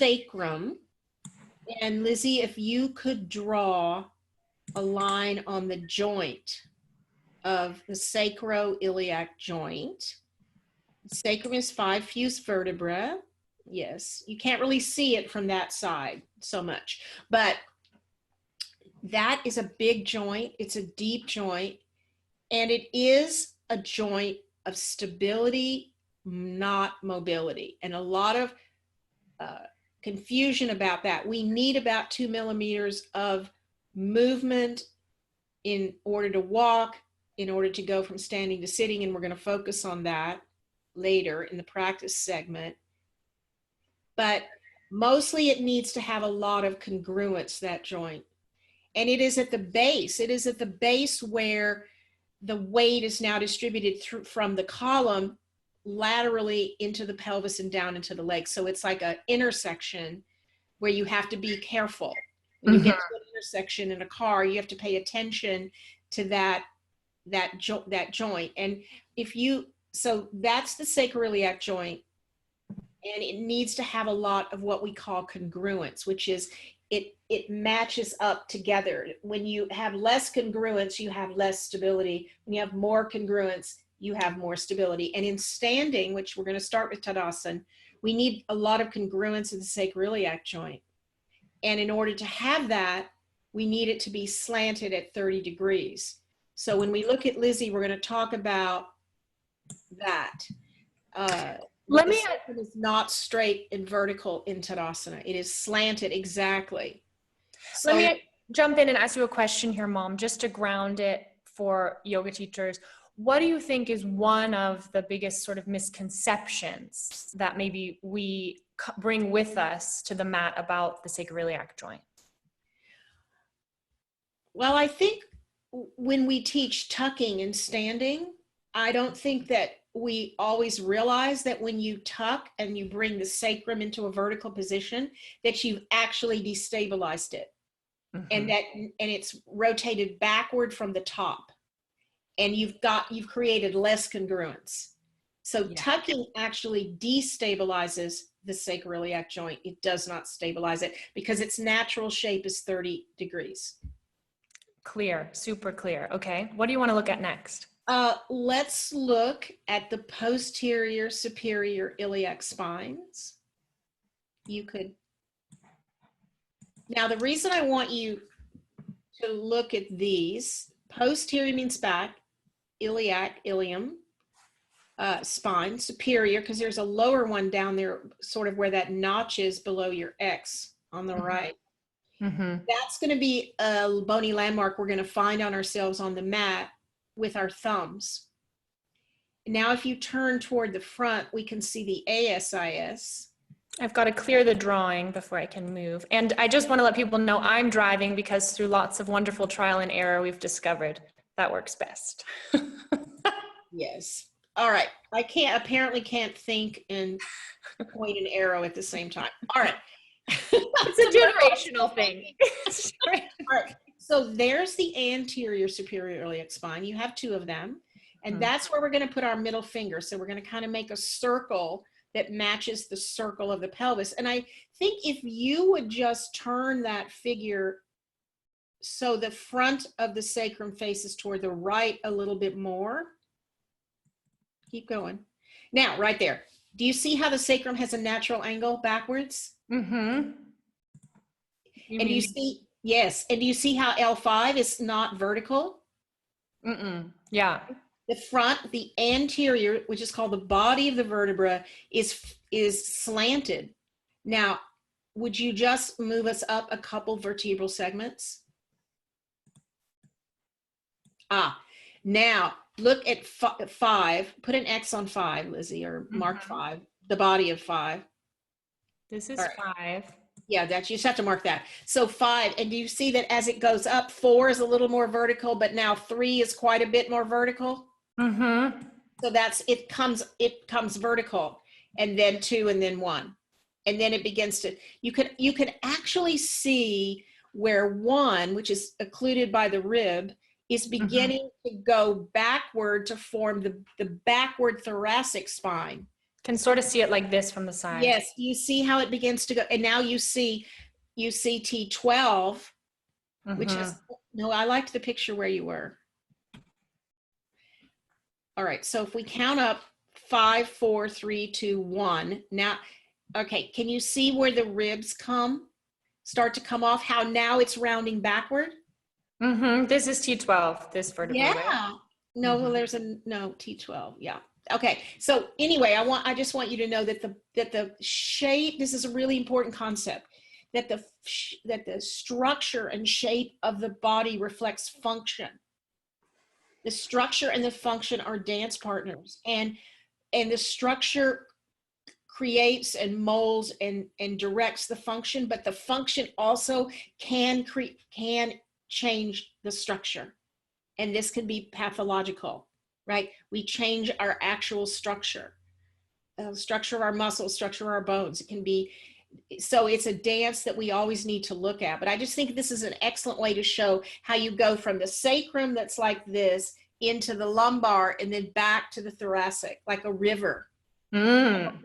sacrum. And Lizzie, if you could draw a line on the joint of the sacroiliac joint. The sacrum is 5 fused vertebrae. Yes, you can't really see it from that side so much, but that is a big joint. It's a deep joint, and it is a joint of stability, not mobility. And a lot of confusion about that. We need about 2 millimeters of movement in order to walk, in order to go from standing to sitting, and we're going to focus on that later in the practice segment. But mostly it needs to have a lot of congruence, that joint. And it is at the base. It is at the base where the weight is now distributed through from the column laterally into the pelvis and down into the legs. So it's like an intersection where you have to be careful. When you get to an intersection in a car, you have to pay attention to that joint. And so that's the sacroiliac joint, and it needs to have a lot of what we call congruence, which is it matches up together. When you have less congruence, you have less stability. When you have more congruence, you have more stability. And in standing, which we're going to start with Tadasana, we need a lot of congruence in the sacroiliac joint. And in order to have that, we need it to be slanted at 30 degrees. So when we look at Lizzie, we're going to talk about that. It is not straight and vertical in Tadasana. It is slanted, exactly. So, let me jump in and ask you a question here, Mom, just to ground it for yoga teachers. What do you think is one of the biggest sort of misconceptions that maybe we bring with us to the mat about the sacroiliac joint? Well, I think when we teach tucking and standing, I don't think that we always realize that when you tuck and you bring the sacrum into a vertical position, that you've actually destabilized it. And it's rotated backward from the top, and you've created less congruence. So tucking actually destabilizes the sacroiliac joint. It does not stabilize it because its natural shape is 30 degrees. Clear, super clear. Okay, what do you want to look at next? Let's look at the posterior superior iliac spines. Now the reason I want you to look at these, posterior means back, iliac, ilium, spine, superior, because there's a lower one down there, sort of where that notch is below your X on the right. That's going to be a bony landmark we're going to find on ourselves on the mat with our thumbs. Now, if you turn toward the front, we can see the ASIS. I've got to clear the drawing before I can move. And I just want to let people know I'm driving because through lots of wonderful trial and error, we've discovered that works best. Yes. All right. I apparently can't think and point an arrow at the same time. All right. It's a generational thing. All right. So there's the anterior superior iliac spine. You have 2 of them. And that's where we're going to put our middle finger. So we're going to kind of make a circle that matches the circle of the pelvis. And I think if you would just turn that figure so the front of the sacrum faces toward the right a little bit more. Keep going. Now, right there. Do you see how the sacrum has a natural angle backwards? And do you see, yes. And do you see how L5 is not vertical? Yeah. The front, the anterior, which is called the body of the vertebra, is slanted. Now, would you just move us up a couple vertebral segments? Now look at 5. Put an X on 5, Lizzie, or mark 5, the body of 5. This is 5. Yeah, you just have to mark that. So 5, and do you see that as it goes up, 4 is a little more vertical, but now 3 is quite a bit more vertical? So it comes vertical, and then 2, and then 1. And then it begins to, you can actually see where 1, which is occluded by the rib, is beginning to go backward to form the backward thoracic spine. Can sort of see it like this from the side. Yes, you see how it begins to go, and now you see T12, which is, no, I liked the picture where you were. All right, so if we count up 5, 4, 3, 2, 1, now, okay, can you see where the ribs start to come off, how now it's rounding backward? This is T12, this vertebrae, Yeah. right? No, well, there's no T12. Yeah. Okay. So anyway, I just want you to know that the shape, this is a really important concept, that the structure and shape of the body reflects function. The structure and the function are dance partners, and the structure creates and molds and directs the function, but the function also can change the structure. And this can be pathological, right? We change our actual structure, structure of our muscles, structure of our bones. It can be, so it's a dance that we always need to look at. But I just think this is an excellent way to show how you go from the sacrum that's like this into the lumbar and then back to the thoracic, like a river.